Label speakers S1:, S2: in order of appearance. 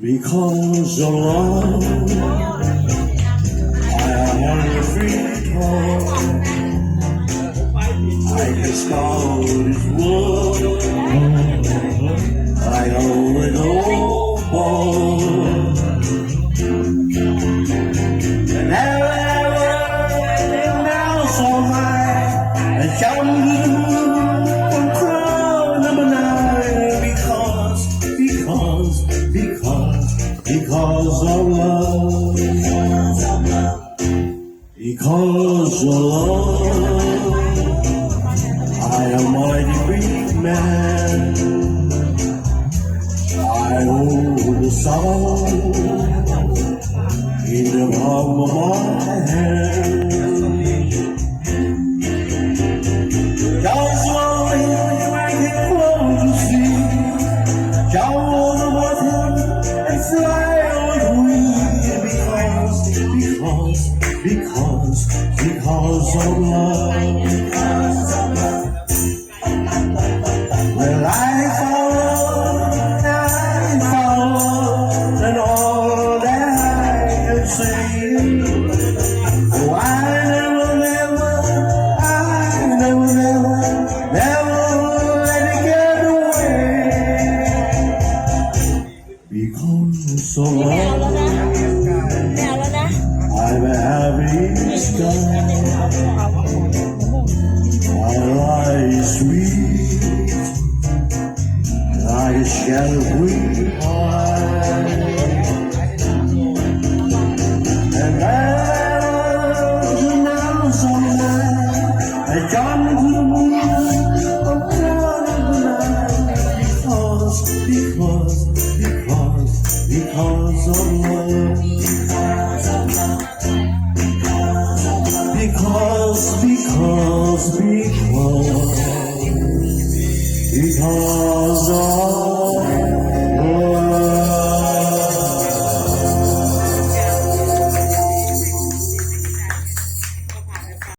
S1: Because of love, I am free fall. I can start this world. I only know ball. And now so high, and young crown number 9. Because of love, because of love, I am a mighty big man. I hold the sun in the palm of my hand. Just one I can close to see, down the water and fly away. Because of love. Well, I follow, and all that I can say. Oh, I never let it get away. Because of love, I'm a happy sky. I lie sweet, like a shadowy pie. And now someone I come to the moon of the night. Because of love. Because